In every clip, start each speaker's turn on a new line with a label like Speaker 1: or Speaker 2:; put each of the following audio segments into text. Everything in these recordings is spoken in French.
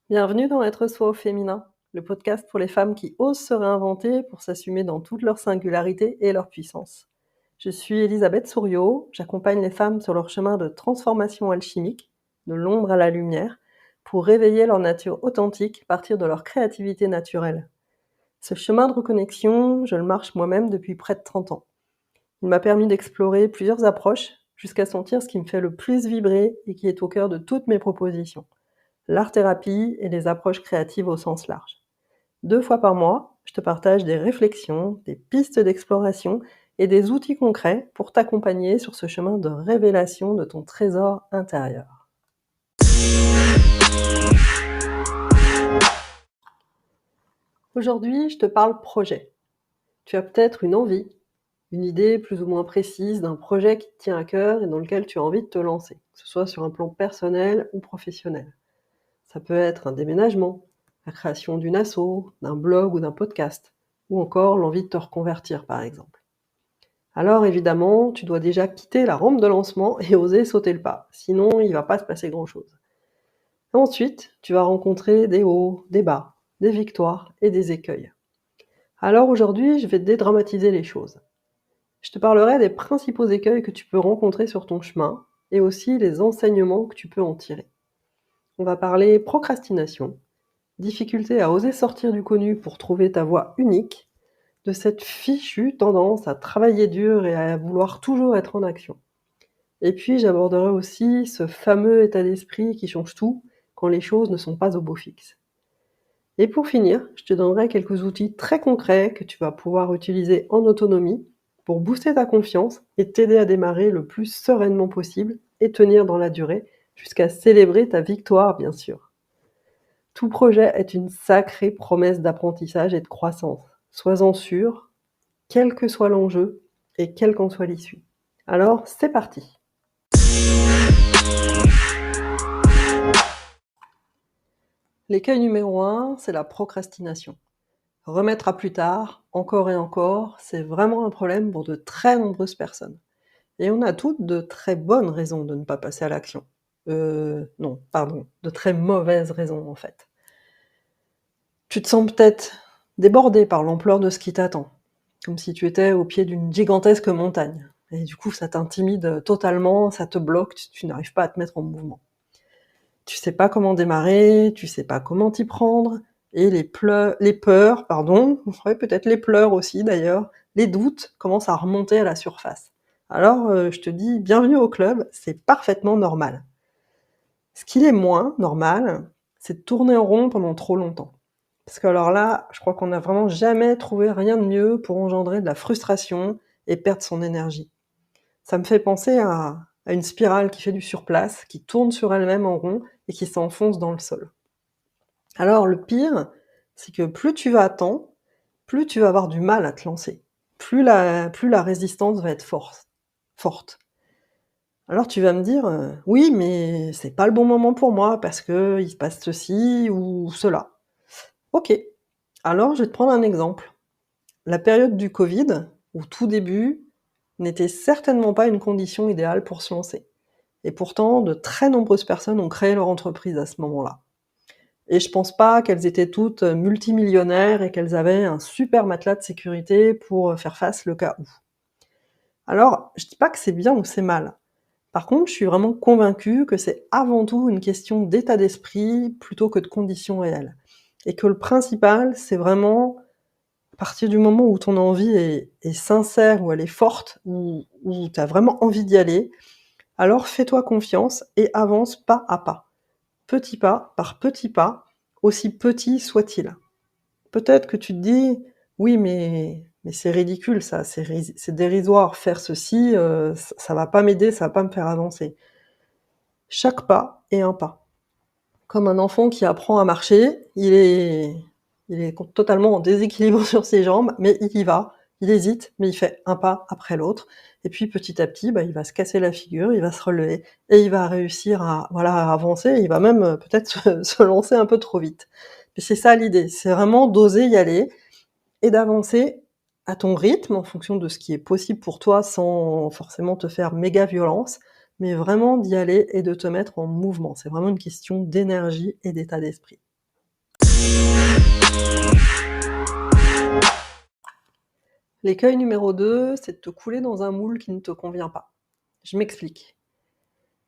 Speaker 1: Bienvenue dans Être soi au féminin, le podcast pour les femmes qui osent se réinventer pour s'assumer dans toute leur singularité et leur puissance. Je suis Elisabeth Souriau, j'accompagne les femmes sur leur chemin de transformation alchimique, de l'ombre à la lumière, pour réveiller leur nature authentique, partir de leur créativité naturelle. Ce chemin de reconnexion, je le marche moi-même depuis près de 30 ans. Il m'a permis d'explorer plusieurs approches jusqu'à sentir ce qui me fait le plus vibrer et qui est au cœur de toutes mes propositions: l'art-thérapie et les approches créatives au sens large. 2 fois par mois, je te partage des réflexions, des pistes d'exploration et des outils concrets pour t'accompagner sur ce chemin de révélation de ton trésor intérieur. Aujourd'hui, je te parle projet. Tu as peut-être une envie, une idée plus ou moins précise d'un projet qui te tient à cœur et dans lequel tu as envie de te lancer, que ce soit sur un plan personnel ou professionnel. Ça peut être un déménagement, la création d'une asso, d'un blog ou d'un podcast, ou encore l'envie de te reconvertir par exemple. Alors évidemment, tu dois déjà quitter la rampe de lancement et oser sauter le pas, sinon il ne va pas se passer grand-chose. Ensuite, tu vas rencontrer des hauts, des bas, des victoires et des écueils. Alors aujourd'hui, je vais dédramatiser les choses. Je te parlerai des principaux écueils que tu peux rencontrer sur ton chemin et aussi les enseignements que tu peux en tirer. On va parler procrastination, difficulté à oser sortir du connu pour trouver ta voie unique, de cette fichue tendance à travailler dur et à vouloir toujours être en action. Et puis j'aborderai aussi ce fameux état d'esprit qui change tout quand les choses ne sont pas au beau fixe. Et pour finir, je te donnerai quelques outils très concrets que tu vas pouvoir utiliser en autonomie pour booster ta confiance et t'aider à démarrer le plus sereinement possible et tenir dans la durée jusqu'à célébrer ta victoire, bien sûr. Tout projet est une sacrée promesse d'apprentissage et de croissance. Sois-en sûr, quel que soit l'enjeu et quelle qu'en soit l'issue. Alors, c'est parti. L'écueil numéro 1, c'est la procrastination. Remettre à plus tard, encore et encore, c'est vraiment un problème pour de très nombreuses personnes. Et on a toutes de très bonnes raisons de ne pas passer à l'action. Non, pardon, de très mauvaises raisons en fait. Tu te sens peut-être débordé par l'ampleur de ce qui t'attend, comme si tu étais au pied d'une gigantesque montagne. Et du coup, ça t'intimide totalement, ça te bloque, tu n'arrives pas à te mettre en mouvement. Tu sais pas comment démarrer, tu sais pas comment t'y prendre, et les peurs, pardon, ouais, peut-être les pleurs aussi d'ailleurs, les doutes commencent à remonter à la surface. Alors, je te dis bienvenue au club, c'est parfaitement normal. Ce qui est moins normal, c'est de tourner en rond pendant trop longtemps. Parce que alors là, je crois qu'on n'a vraiment jamais trouvé rien de mieux pour engendrer de la frustration et perdre son énergie. Ça me fait penser à une spirale qui fait du surplace, qui tourne sur elle-même en rond et qui s'enfonce dans le sol. Alors le pire, c'est que plus tu vas à temps, plus tu vas avoir du mal à te lancer. Plus la résistance va être forte. Alors tu vas me dire, «Oui, mais c'est pas le bon moment pour moi parce qu'il se passe ceci ou cela». OK, alors je vais te prendre un exemple. La période du Covid, au tout début, n'était certainement pas une condition idéale pour se lancer. Et pourtant, de très nombreuses personnes ont créé leur entreprise à ce moment-là. Et je pense pas qu'elles étaient toutes multimillionnaires et qu'elles avaient un super matelas de sécurité pour faire face le cas où. Alors, je dis pas que c'est bien ou c'est mal. Par contre, je suis vraiment convaincue que c'est avant tout une question d'état d'esprit plutôt que de conditions réelles. Et que le principal, c'est vraiment à partir du moment où ton envie est sincère, où elle est forte, où tu as vraiment envie d'y aller, alors fais-toi confiance et avance pas à pas. Petit pas par petit pas, aussi petit soit-il. Peut-être que tu te dis: «Oui, mais c'est ridicule ça, c'est dérisoire, faire ceci, ça va pas m'aider, ça va pas me faire avancer». Chaque pas est un pas. Comme un enfant qui apprend à marcher, il est totalement en déséquilibre sur ses jambes, mais il y va, il hésite, mais il fait un pas après l'autre et puis petit à petit, il va se casser la figure, il va se relever et il va réussir à avancer. Il va même, peut-être se lancer un peu trop vite. Mais c'est ça l'idée, c'est vraiment d'oser y aller et d'avancer à ton rythme, en fonction de ce qui est possible pour toi, sans forcément te faire méga violence, mais vraiment d'y aller et de te mettre en mouvement. C'est vraiment une question d'énergie et d'état d'esprit. L'écueil numéro 2, c'est de te couler dans un moule qui ne te convient pas. Je m'explique.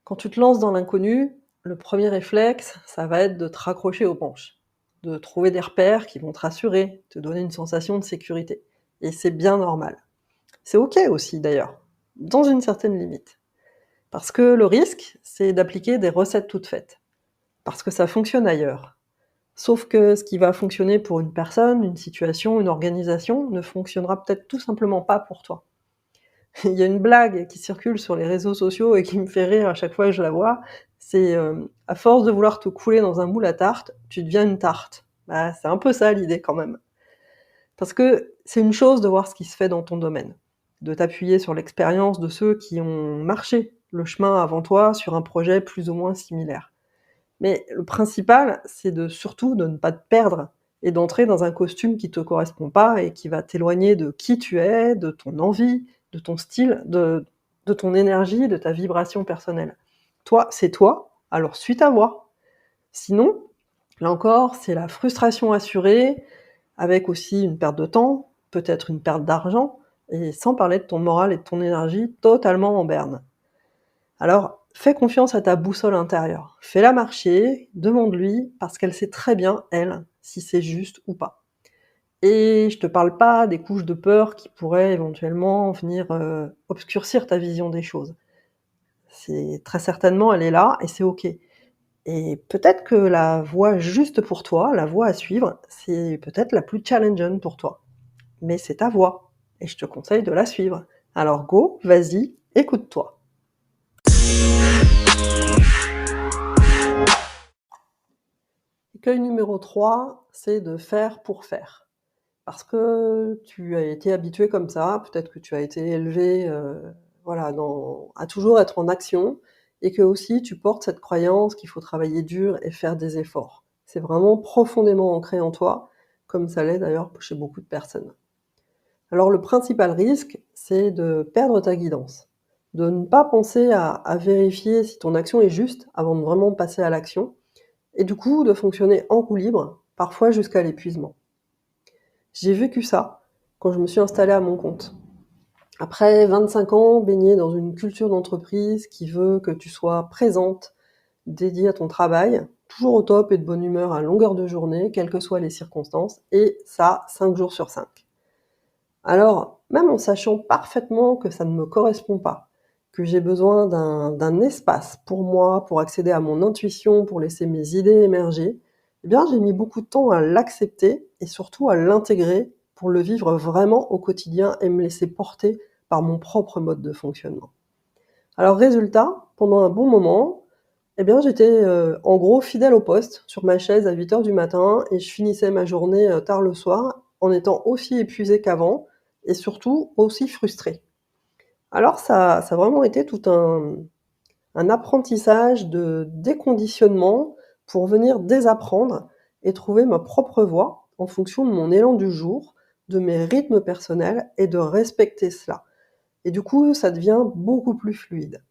Speaker 1: Quand tu te lances dans l'inconnu, le premier réflexe, ça va être de te raccrocher aux branches, de trouver des repères qui vont te rassurer, te donner une sensation de sécurité. Et c'est bien normal. C'est OK aussi d'ailleurs, dans une certaine limite. Parce que le risque, c'est d'appliquer des recettes toutes faites. Parce que ça fonctionne ailleurs. Sauf que ce qui va fonctionner pour une personne, une situation, une organisation, ne fonctionnera peut-être tout simplement pas pour toi. Il y a une blague qui circule sur les réseaux sociaux et qui me fait rire à chaque fois que je la vois, c'est, à force de vouloir te couler dans un moule à tarte, tu deviens une tarte. Bah, c'est un peu ça l'idée quand même. Parce que c'est une chose de voir ce qui se fait dans ton domaine, de t'appuyer sur l'expérience de ceux qui ont marché le chemin avant toi sur un projet plus ou moins similaire. Mais le principal, c'est surtout de ne pas te perdre et d'entrer dans un costume qui te correspond pas et qui va t'éloigner de qui tu es, de ton envie, de ton style, de ton énergie, de ta vibration personnelle. Toi, c'est toi, alors suis ta voix. Sinon, là encore, c'est la frustration assurée, avec aussi une perte de temps, peut-être une perte d'argent, et sans parler de ton moral et de ton énergie totalement en berne. Alors, fais confiance à ta boussole intérieure. Fais-la marcher, demande-lui, parce qu'elle sait très bien, elle, si c'est juste ou pas. Et je te parle pas des couches de peur qui pourraient éventuellement venir, obscurcir ta vision des choses. C'est très certainement, elle est là et c'est OK. Et peut-être que la voie juste pour toi, la voie à suivre, c'est peut-être la plus challengeante pour toi. Mais c'est ta voie et je te conseille de la suivre. Alors go, vas-y, écoute-toi. Écueil numéro 3, c'est de faire pour faire. Parce que tu as été habitué comme ça, peut-être que tu as été élevé, voilà, à toujours être en action et que aussi tu portes cette croyance qu'il faut travailler dur et faire des efforts. C'est vraiment profondément ancré en toi, comme ça l'est d'ailleurs chez beaucoup de personnes. Alors le principal risque, c'est de perdre ta guidance, de ne pas penser à vérifier si ton action est juste avant de vraiment passer à l'action et du coup de fonctionner en roue libre, parfois jusqu'à l'épuisement. J'ai vécu ça quand je me suis installée à mon compte. Après 25 ans baignée dans une culture d'entreprise qui veut que tu sois présente, dédiée à ton travail, toujours au top et de bonne humeur à longueur de journée, quelles que soient les circonstances, et ça 5 jours sur 5. Alors, même en sachant parfaitement que ça ne me correspond pas, que j'ai besoin d'un espace pour moi, pour accéder à mon intuition, pour laisser mes idées émerger, eh bien, j'ai mis beaucoup de temps à l'accepter et surtout à l'intégrer pour le vivre vraiment au quotidien et me laisser porter par mon propre mode de fonctionnement. Alors résultat, pendant un bon moment, eh bien, j'étais, en gros fidèle au poste, sur ma chaise à 8 heures du matin et je finissais ma journée, tard le soir, en étant aussi épuisée qu'avant et surtout aussi frustrée. Alors ça a vraiment été tout un apprentissage de déconditionnement pour venir désapprendre et trouver ma propre voie en fonction de mon élan du jour, de mes rythmes personnels et de respecter cela. Et du coup, ça devient beaucoup plus fluide.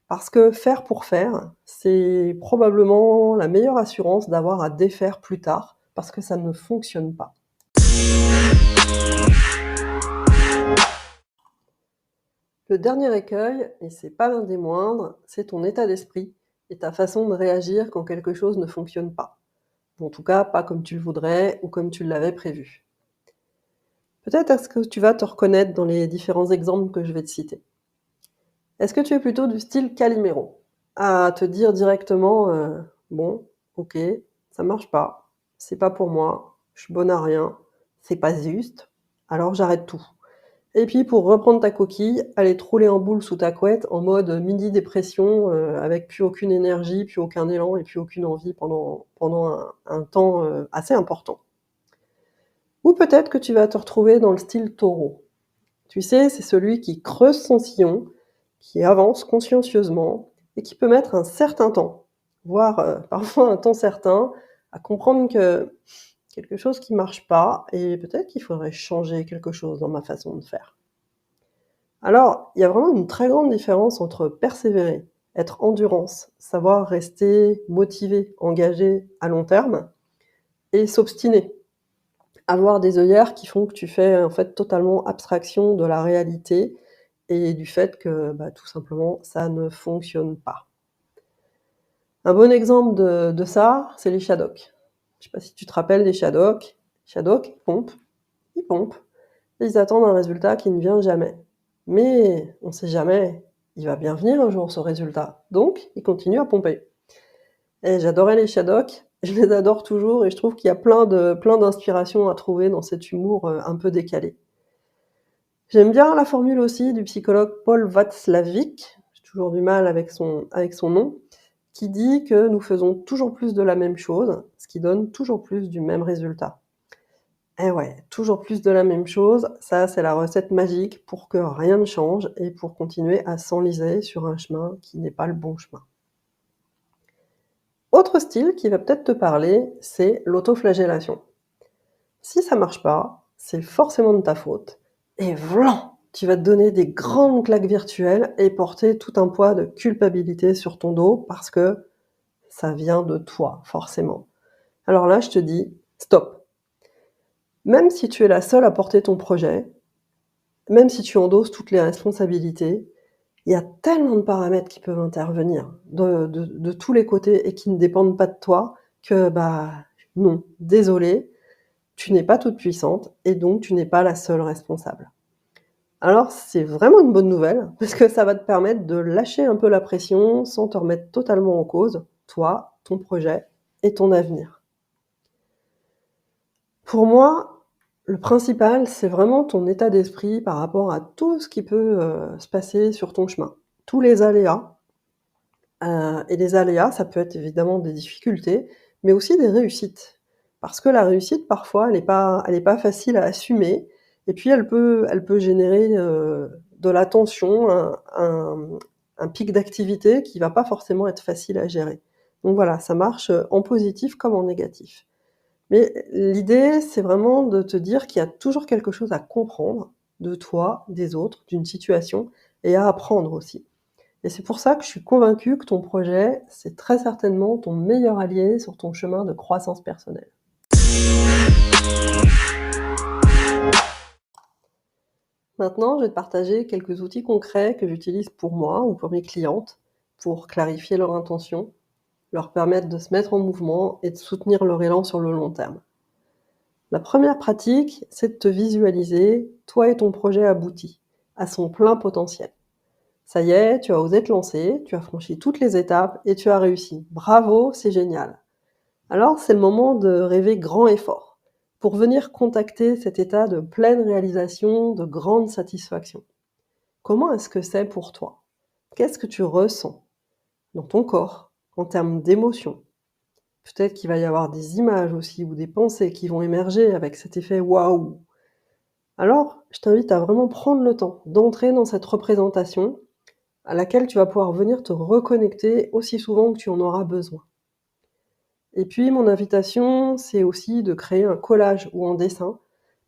Speaker 1: Parce que faire pour faire, c'est probablement la meilleure assurance d'avoir à défaire plus tard, parce que ça ne fonctionne pas. Le dernier écueil, et c'est pas l'un des moindres, c'est ton état d'esprit et ta façon de réagir quand quelque chose ne fonctionne pas. Ou en tout cas, pas comme tu le voudrais ou comme tu l'avais prévu. Peut-être est-ce que tu vas te reconnaître dans les différents exemples que je vais te citer. Est-ce que tu es plutôt du style Calimero? À te dire directement, «Bon, OK, ça marche pas, c'est pas pour moi, je suis bonne à rien, c'est pas juste, alors j'arrête tout». Et puis pour reprendre ta coquille, aller te rouler en boule sous ta couette en mode mini dépression, avec plus aucune énergie, plus aucun élan et plus aucune envie pendant un temps, assez important. Ou peut-être que tu vas te retrouver dans le style Taureau. Tu sais, c'est celui qui creuse son sillon, qui avance consciencieusement et qui peut mettre un certain temps, voire, parfois un temps certain, à comprendre que quelque chose qui marche pas et peut-être qu'il faudrait changer quelque chose dans ma façon de faire. Alors, il y a vraiment une très grande différence entre persévérer, être endurance, savoir rester motivé, engagé à long terme, et s'obstiner. Avoir des œillères qui font que tu fais, en fait, totalement abstraction de la réalité et du fait que, bah, tout simplement, ça ne fonctionne pas. Un bon exemple de ça, c'est les Shadocks. Je sais pas si tu te rappelles des Shadocks. Shadocks, ils pompent et ils attendent un résultat qui ne vient jamais. Mais on sait jamais, il va bien venir un jour ce résultat, donc ils continuent à pomper. Et j'adorais les Shadocks, je les adore toujours et je trouve qu'il y a plein d'inspirations à trouver dans cet humour, un peu décalé. J'aime bien la formule aussi du psychologue Paul Watzlawick, j'ai toujours du mal avec son nom, qui dit que nous faisons toujours plus de la même chose, ce qui donne toujours plus du même résultat. Eh ouais, toujours plus de la même chose, ça c'est la recette magique pour que rien ne change et pour continuer à s'enliser sur un chemin qui n'est pas le bon chemin. Autre style qui va peut-être te parler, c'est l'autoflagellation. Si ça marche pas, c'est forcément de ta faute et vlan! Tu vas te donner des grandes claques virtuelles et porter tout un poids de culpabilité sur ton dos parce que ça vient de toi, forcément. Alors là, je te dis: stop! Même si tu es la seule à porter ton projet, même si tu endosses toutes les responsabilités, il y a tellement de paramètres qui peuvent intervenir de tous les côtés et qui ne dépendent pas de toi que, bah, non, désolée, tu n'es pas toute puissante et donc tu n'es pas la seule responsable. Alors c'est vraiment une bonne nouvelle parce que ça va te permettre de lâcher un peu la pression sans te remettre totalement en cause, toi, ton projet et ton avenir. Pour moi, le principal, c'est vraiment ton état d'esprit par rapport à tout ce qui peut, se passer sur ton chemin. Tous les aléas, et les aléas, ça peut être évidemment des difficultés, mais aussi des réussites. Parce que la réussite, parfois, elle est pas facile à assumer et puis elle peut générer, de la tension, un pic d'activité qui va pas forcément être facile à gérer. Donc voilà, ça marche, en positif comme en négatif. Mais l'idée, c'est vraiment de te dire qu'il y a toujours quelque chose à comprendre de toi, des autres, d'une situation et à apprendre aussi. Et c'est pour ça que je suis convaincue que ton projet, c'est très certainement ton meilleur allié sur ton chemin de croissance personnelle. Maintenant, je vais te partager quelques outils concrets que j'utilise pour moi ou pour mes clientes pour clarifier leur intention, leur permettre de se mettre en mouvement et de soutenir leur élan sur le long terme. La première pratique, c'est de te visualiser, toi et ton projet abouti, à son plein potentiel. Ça y est, tu as osé te lancer, tu as franchi toutes les étapes et tu as réussi. Bravo, c'est génial. Alors, c'est le moment de rêver grand et fort, pour venir contacter cet état de pleine réalisation, de grande satisfaction. Comment est-ce que c'est pour toi? Qu'est-ce que tu ressens dans ton corps, en termes d'émotions? Peut-être qu'il va y avoir des images aussi ou des pensées qui vont émerger avec cet effet waouh. Alors, je t'invite à vraiment prendre le temps d'entrer dans cette représentation à laquelle tu vas pouvoir venir te reconnecter aussi souvent que tu en auras besoin. Et puis mon invitation, c'est aussi de créer un collage ou un dessin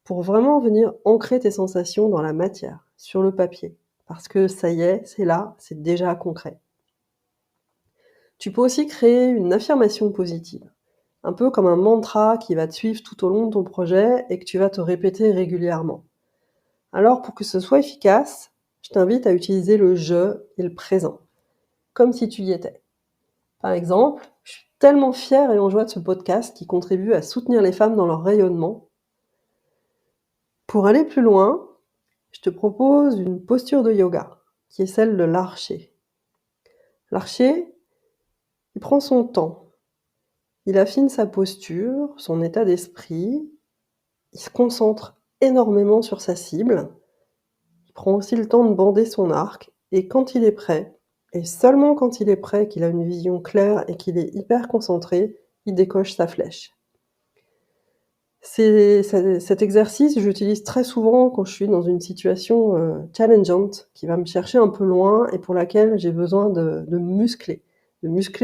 Speaker 1: pour vraiment venir ancrer tes sensations dans la matière, sur le papier. Parce que ça y est, c'est là, c'est déjà concret. Tu peux aussi créer une affirmation positive, un peu comme un mantra qui va te suivre tout au long de ton projet et que tu vas te répéter régulièrement. Alors pour que ce soit efficace, je t'invite à utiliser le je et le présent, comme si tu y étais. Par exemple, je suis tellement fière et en joie de ce podcast qui contribue à soutenir les femmes dans leur rayonnement. Pour aller plus loin, je te propose une posture de yoga, qui est celle de l'archer. L'archer, il prend son temps, il affine sa posture, son état d'esprit, il se concentre énormément sur sa cible, il prend aussi le temps de bander son arc, et quand il est prêt, et seulement quand il est prêt, qu'il a une vision claire et qu'il est hyper concentré, il décoche sa flèche. Cet exercice, j'utilise très souvent quand je suis dans une situation challengeante, qui va me chercher un peu loin et pour laquelle j'ai besoin de muscler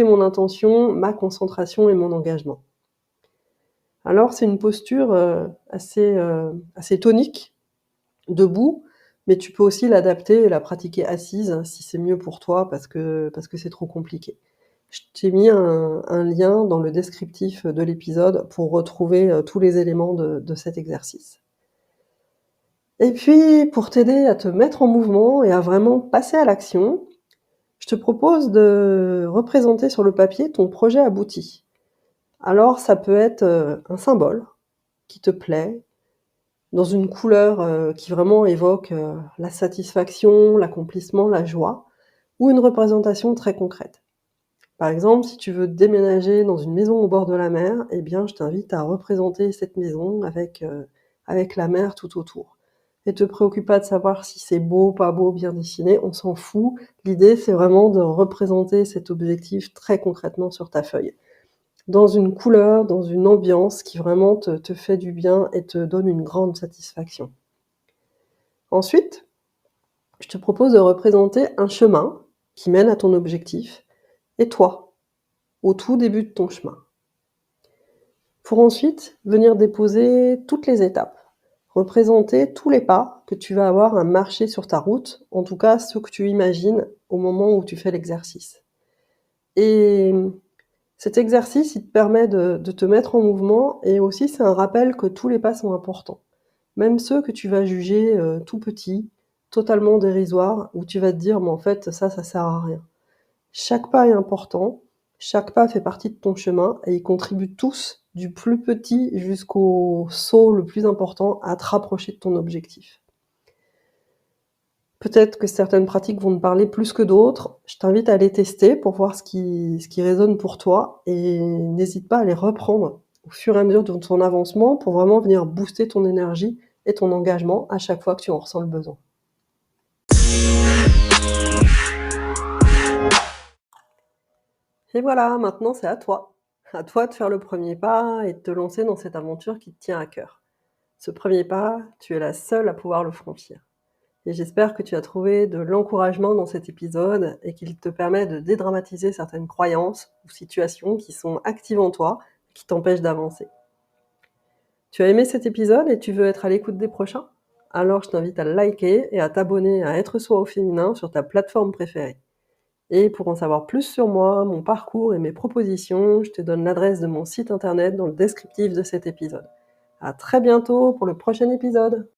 Speaker 1: mon intention, ma concentration et mon engagement. Alors c'est une posture assez tonique, debout, mais tu peux aussi l'adapter et la pratiquer assise si c'est mieux pour toi parce que c'est trop compliqué. Je t'ai mis un lien dans le descriptif de l'épisode pour retrouver tous les éléments de cet exercice. Et puis, pour t'aider à te mettre en mouvement et à vraiment passer à l'action, je te propose de représenter sur le papier ton projet abouti. Alors, ça peut être un symbole qui te plaît, dans une couleur qui vraiment évoque la satisfaction, l'accomplissement, la joie, ou une représentation très concrète. Par exemple, si tu veux déménager dans une maison au bord de la mer, eh bien, je t'invite à représenter cette maison avec la mer tout autour. Et te préoccupe pas de savoir si c'est beau, pas beau, bien dessiné, on s'en fout. L'idée, c'est vraiment de représenter cet objectif très concrètement sur ta feuille. Dans une couleur, dans une ambiance qui vraiment te fait du bien et te donne une grande satisfaction. Ensuite, je te propose de représenter un chemin qui mène à ton objectif et toi, au tout début de ton chemin. Pour ensuite venir déposer toutes les étapes, représenter tous les pas que tu vas avoir à marcher sur ta route, en tout cas ceux que tu imagines au moment où tu fais l'exercice. Et cet exercice, il te permet de te mettre en mouvement et aussi c'est un rappel que tous les pas sont importants. Même ceux que tu vas juger tout petits, totalement dérisoires, où tu vas te dire mais en fait ça sert à rien. Chaque pas est important, chaque pas fait partie de ton chemin et ils contribuent tous, du plus petit jusqu'au saut le plus important, à te rapprocher de ton objectif. Peut-être que certaines pratiques vont te parler plus que d'autres. Je t'invite à les tester pour voir ce qui résonne pour toi et n'hésite pas à les reprendre au fur et à mesure de ton avancement pour vraiment venir booster ton énergie et ton engagement à chaque fois que tu en ressens le besoin. Et voilà, maintenant c'est à toi. À toi de faire le premier pas et de te lancer dans cette aventure qui te tient à cœur. Ce premier pas, tu es la seule à pouvoir le franchir. Et j'espère que tu as trouvé de l'encouragement dans cet épisode et qu'il te permet de dédramatiser certaines croyances ou situations qui sont actives en toi, qui t'empêchent d'avancer. Tu as aimé cet épisode et tu veux être à l'écoute des prochains? Alors je t'invite à le liker et à t'abonner à Être Soi au féminin sur ta plateforme préférée. Et pour en savoir plus sur moi, mon parcours et mes propositions, je te donne l'adresse de mon site internet dans le descriptif de cet épisode. À très bientôt pour le prochain épisode.